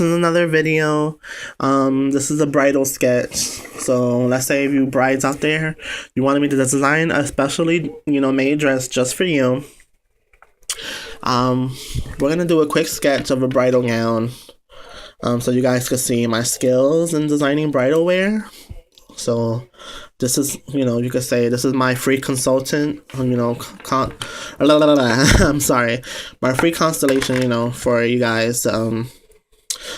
is another video. This is a bridal sketch. So let's say if you brides out there, you wanted me to design a specially, made dress just for you. We're gonna do a quick sketch of a bridal gown. So you guys can see my skills in designing bridal wear. So this is, you could say this is my free consultant, I'm sorry, my free constellation, for you guys,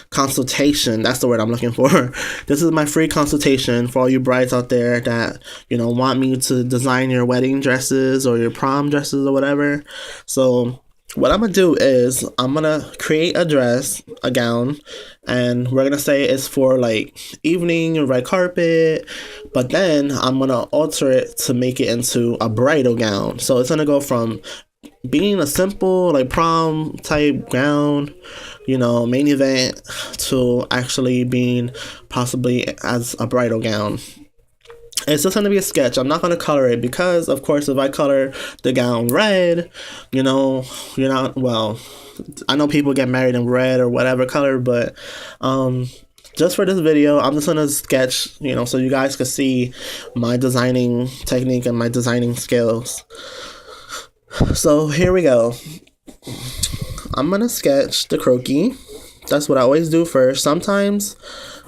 consultation, that's the word I'm looking for. This is my free consultation for all you brides out there that, want me to design your wedding dresses or your prom dresses or whatever. So what I'm gonna do is I'm gonna create a dress, a gown, and we're gonna say it's for like evening or red carpet, but then I'm gonna alter it to make it into a bridal gown. So it's gonna go from being a simple like prom type gown, main event, to actually being possibly as a bridal gown. It's just going to be a sketch. I'm not going to color it because, of course, if I color the gown red, you're not, well, I know people get married in red or whatever color, but just for this video, I'm just going to sketch, so you guys can see my designing technique and my designing skills. So here we go. I'm going to sketch the croquis. That's what I always do first. Sometimes,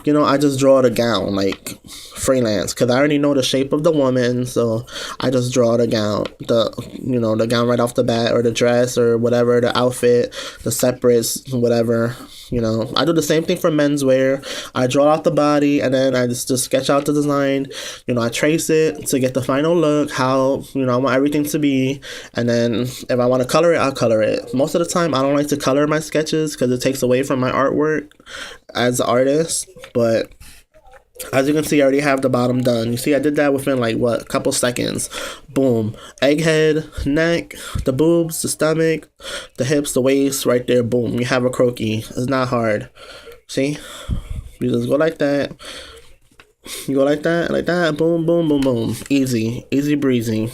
I just draw the gown like freelance because I already know the shape of the woman, so I just draw the gown, the gown right off the bat, or the dress or whatever, the outfit, the separates, whatever. I do the same thing for menswear. I draw out the body and then I just sketch out the design. I trace it to get the final look, how, I want everything to be. And then if I want to color it, I'll color it. Most of the time, I don't like to color my sketches because it takes away from my artwork as an artist. But as you can see, I already have the bottom done. You see, I did that within like a couple seconds. Boom. Egghead, neck, the boobs, the stomach, the hips, the waist, right there. Boom. You have a croquis. It's not hard. See? You just go like that. You go like that. Boom, boom, boom, boom. Easy. Easy breezy.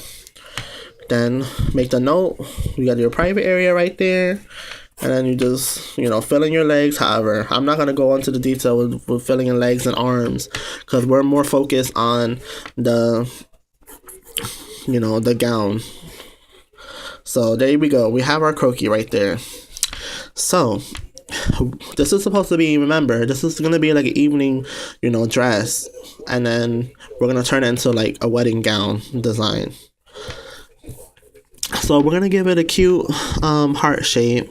Then make the note. You got your private area right there. And then you just, fill in your legs. However, I'm not going to go into the detail with filling in legs and arms because we're more focused on the, the gown. So there we go. We have our croquis right there. So this is supposed to be, remember, this is going to be like an evening, dress. And then we're going to turn it into like a wedding gown design. So we're going to give it a cute heart shape.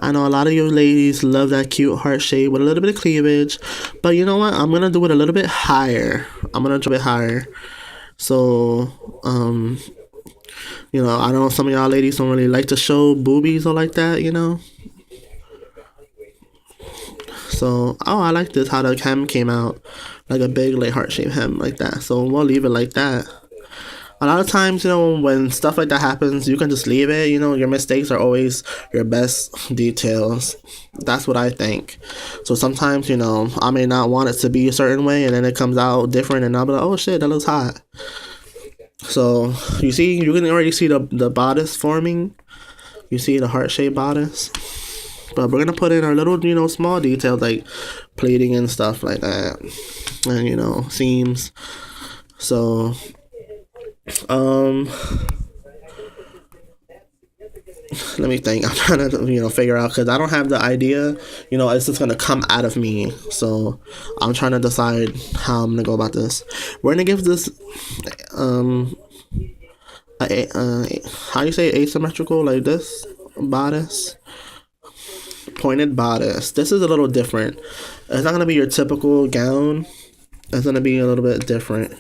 I know a lot of you ladies love that cute heart shape with a little bit of cleavage. But you know what? I'm going to do it a little bit higher. So, I know some of y'all ladies don't really like to show boobies or like that, So, I like this, how the hem came out. Like a big, like, heart-shaped hem like that. So, we'll leave it like that. A lot of times, when stuff like that happens, you can just leave it. Your mistakes are always your best details. That's what I think. So sometimes, I may not want it to be a certain way, and then it comes out different, and I'll be like, oh shit, that looks hot. So you see, you can already see the bodice forming. You see the heart-shaped bodice. But we're going to put in our little, small details like pleating and stuff like that. And, seams. So let me think. I'm trying to figure out because I don't have the idea. It's just gonna come out of me. So I'm trying to decide how I'm gonna go about this. We're gonna give this how you say asymmetrical, like this bodice, pointed bodice. This is a little different. It's not gonna be your typical gown. It's gonna be a little bit different.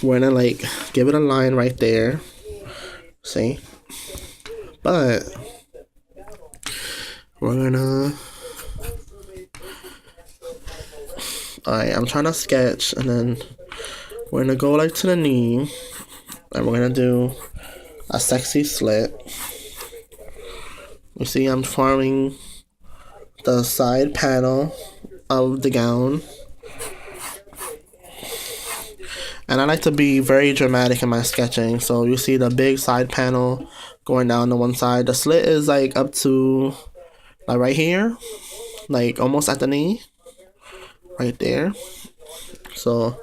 We're gonna like give it a line right there. See? But we're gonna, alright, I'm trying to sketch, and then we're gonna go like to the knee, and we're gonna do a sexy slit. You see, I'm forming the side panel of the gown. And I like to be very dramatic in my sketching. So you see the big side panel going down to one side. The slit is like up to like right here, like almost at the knee, right there. So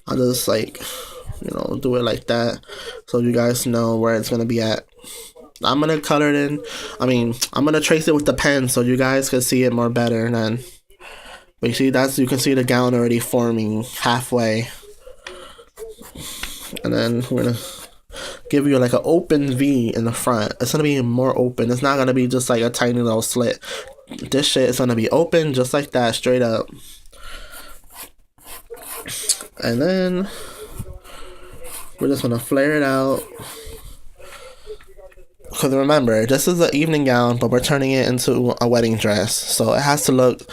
I'll just like, do it like that, so you guys know where it's gonna be at. I'm gonna color it in. I'm gonna trace it with the pen so you guys can see it more better. And then, but you see, you can see the gown already forming halfway. And then we're gonna give you like an open V in the front. It's gonna be more open. It's not gonna be just like a tiny little slit. This shit is gonna be open just like that, straight up. And then we're just gonna flare it out. Because remember, this is an evening gown, but we're turning it into a wedding dress. So it has to look,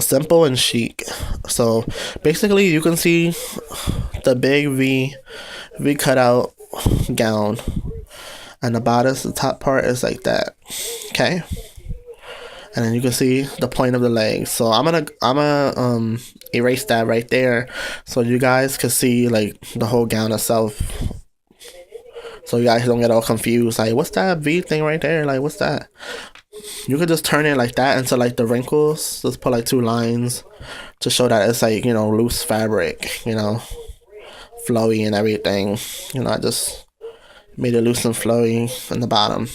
simple and chic. So basically, you can see the big V cutout gown. And the bodice, the top part is like that. Okay? And then you can see the point of the legs. So I'm gonna erase that right there so you guys can see like the whole gown itself. So you guys don't get all confused. Like, what's that V thing right there? Like, what's that? You could just turn it like that into like the wrinkles. Just put like 2 lines to show that it's like, loose fabric, flowy and everything. I just made it loose and flowy in the bottom.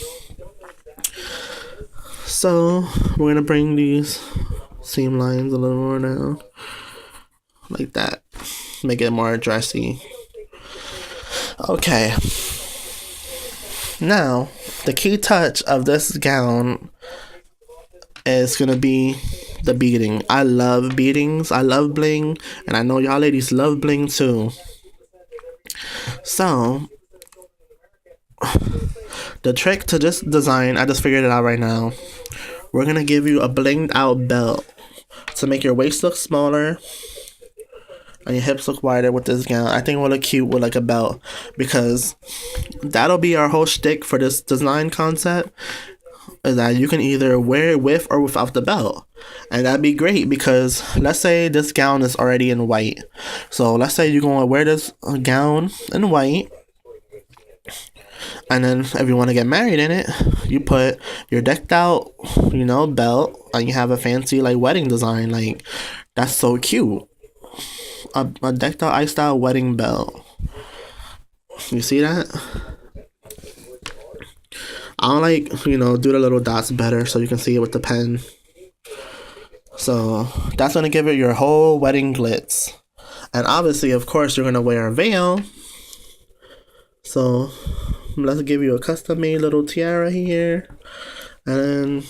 So we're gonna bring these seam lines a little more down, like that. Make it more dressy. Okay. Now, the key touch of this gown is gonna be the beading. I love beadings. I love bling, and I know y'all ladies love bling too. So, the trick to this design, I just figured it out right now. We're gonna give you a blinged out belt to make your waist look smaller and your hips look wider with this gown. I think it will look cute with like a belt, because that'll be our whole shtick for this design concept, is that you can either wear it with or without the belt. And that'd be great, because let's say this gown is already in white. So let's say you're going to wear this gown in white, and then if you want to get married in it, you put your decked out, belt, and you have a fancy like wedding design. Like, that's so cute. A decked out iced out wedding belt. You see that? I'll like, do the little dots better so you can see it with the pen. So that's gonna give it your whole wedding glitz. And obviously, of course, you're gonna wear a veil. So let's give you a custom made little tiara here. And then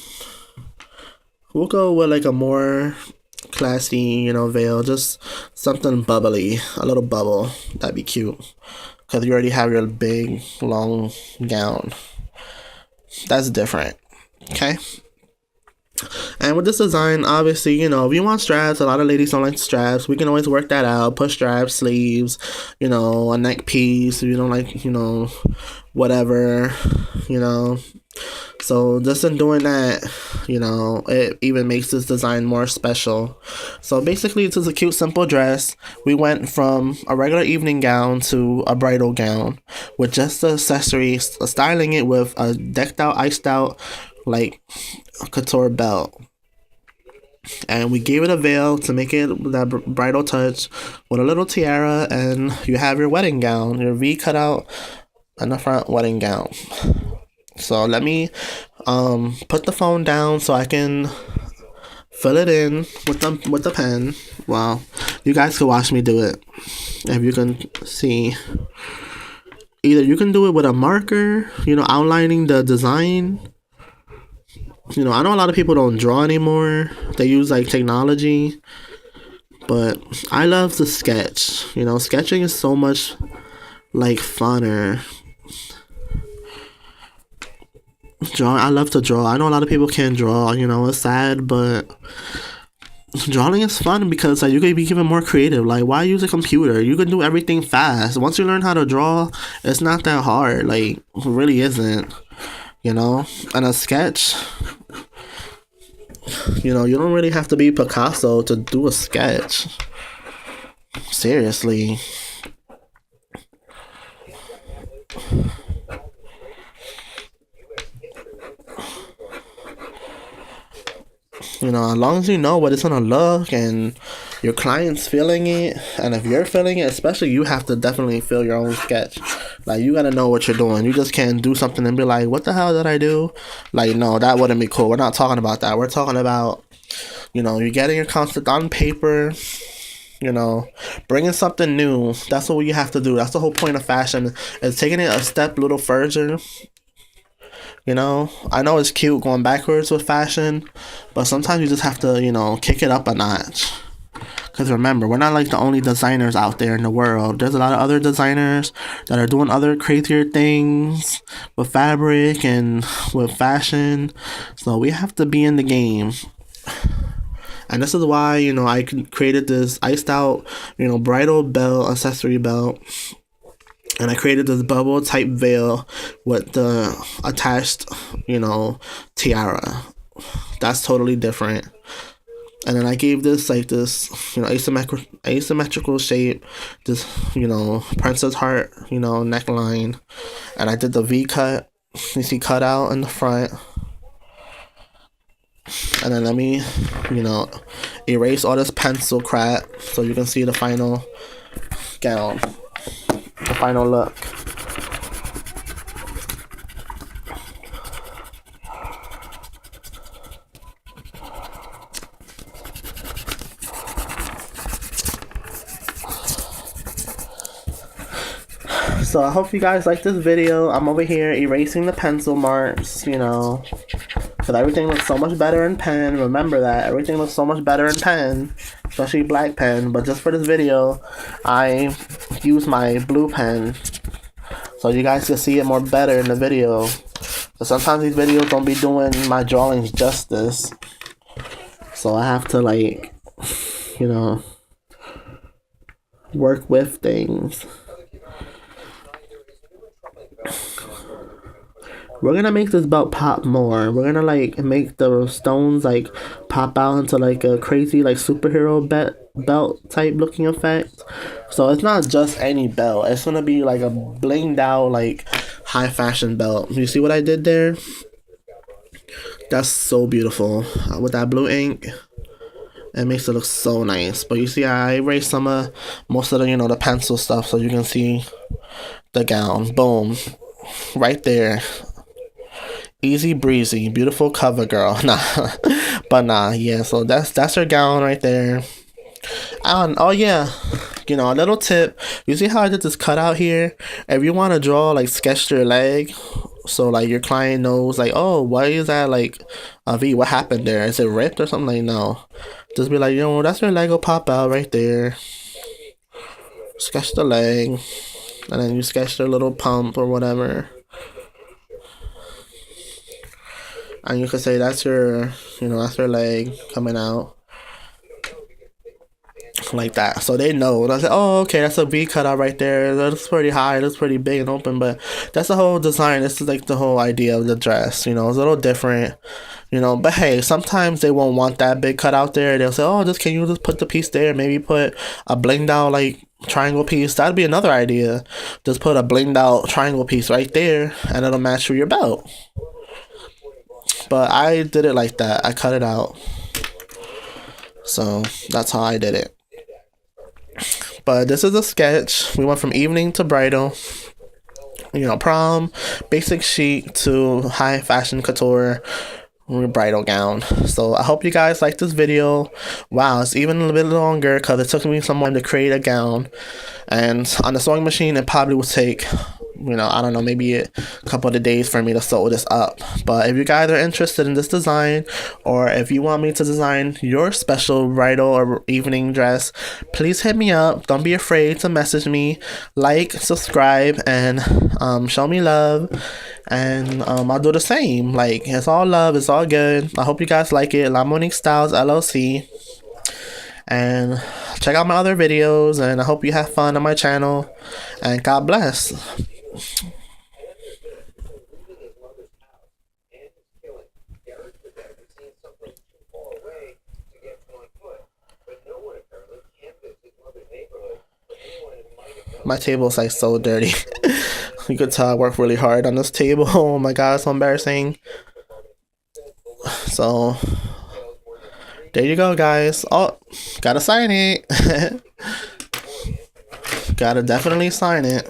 we'll go with like a more classy, veil. Just something bubbly. A little bubble. That'd be cute. Because you already have your big, long gown. That's different. Okay? And with this design, obviously, if you want straps, a lot of ladies don't like straps. We can always work that out. Put straps, sleeves, a neck piece. If you don't like, whatever, So just in doing that, it even makes this design more special. So basically, it's just a cute, simple dress. We went from a regular evening gown to a bridal gown with just the accessories, styling it with a decked out, iced out, like couture belt. And we gave it a veil to make it that bridal touch with a little tiara, and you have your wedding gown, your V cut out in the front wedding gown. So let me put the phone down so I can fill it in with the pen. Wow, you guys can watch me do it. If you can see, either you can do it with a marker, outlining the design. I know a lot of people don't draw anymore. They use like technology, but I love to sketch. Sketching is so much like funner. I love to draw. I know a lot of people can't draw. It's sad, but drawing is fun because like you can be even more creative. Like, why use a computer? You can do everything fast. Once you learn how to draw, it's not that hard. Like, it really isn't. And a sketch, you don't really have to be Picasso to do a sketch. Seriously. You know, as long as you know what it's gonna look and your client's feeling it, and if you're feeling it, especially, you have to definitely feel your own sketch. Like, you gotta know what you're doing. You just can't do something and be like, what the hell did I do? Like, no, that wouldn't be cool. We're not talking about that. We're talking about, you know, you're getting your concept on paper, you know, bringing something new. That's what you have to do. That's the whole point of fashion, is taking it a step little further. You know, I know it's cute going backwards with fashion, but sometimes you just have to, you know, kick it up a notch. Because remember, we're not like the only designers out there in the world. There's a lot of other designers that are doing other crazier things with fabric and with fashion. So we have to be in the game. And this is why, you know, I created this iced out, you know, bridal belt, accessory belt. And I created this bubble type veil with the attached, you know, tiara. That's totally different. And then I gave this like this, you know, asymmetrical shape, this, you know, princess heart, you know, neckline. And I did the V cut. You see cut out in the front. And then let me, you know, erase all this pencil crap so you can see the final gown, the final look. So I hope you guys like this video. I'm over here erasing the pencil marks, you know, because everything looks so much better in pen. Remember that. Everything looks so much better in pen, especially black pen. But just for this video, I use my blue pen so you guys can see it more better in the video. But sometimes these videos don't be doing my drawings justice. So I have to, like, you know, work with things. We're gonna make this belt pop more. We're gonna like make the stones like pop out into like a crazy like superhero belt type looking effect. So it's not just any belt. It's gonna be like a blinged out like high fashion belt. You see what I did there? That's so beautiful with that blue ink. It makes it look so nice. But you see, I erased most of the, you know, the pencil stuff so you can see the gown. Boom, right there. Easy breezy, beautiful cover girl. Nah, but nah, yeah. So that's her gown right there. Oh yeah, you know, a little tip. You see how I did this cutout here? If you want to draw like sketch your leg, so like your client knows like, oh, why is that like a V? What happened there? Is it ripped or something? Like, no, just be like, you know, that's your leg will pop out right there. Sketch the leg, and then you sketch the little pump or whatever. And you could say that's your, you know, that's your leg coming out. Like that. So they know. And I say, oh, okay, that's a V cutout right there. That's pretty high. That's pretty big and open. But that's the whole design. This is like the whole idea of the dress. You know, it's a little different. You know, but hey, sometimes they won't want that big cut out there. They'll say, oh, can you just put the piece there? Maybe put a blinged out like triangle piece. That'd be another idea. Just put a blinged out triangle piece right there, and it'll match with your belt. But I did it like that. I cut it out. So that's how I did it. But this is a sketch. We went from evening to bridal. You know, prom, basic chic to high fashion couture bridal gown. So I hope you guys like this video. Wow, it's even a little bit longer because it took me some time to create a gown. And on the sewing machine, it probably would take, you know, I don't know, maybe a couple of days for me to sew this up. But if you guys are interested in this design, or if you want me to design your special bridal or evening dress, please hit me up. Don't be afraid to message me, like, subscribe, and show me love. And I'll do the same. Like, it's all love, it's all good. I hope you guys like it. La Monique Styles LLC. And check out my other videos, and I hope you have fun on my channel, and God bless. My table is like so dirty. You could tell I work really hard on this table. Oh my god, it's so embarrassing. So There you go, guys. Oh, gotta sign it. Gotta definitely sign it.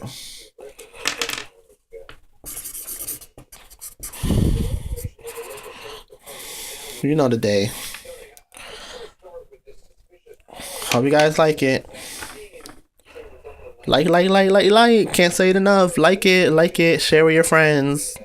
You know the day. Hope you guys like it. Like. Can't say it enough. Like it. Share with your friends.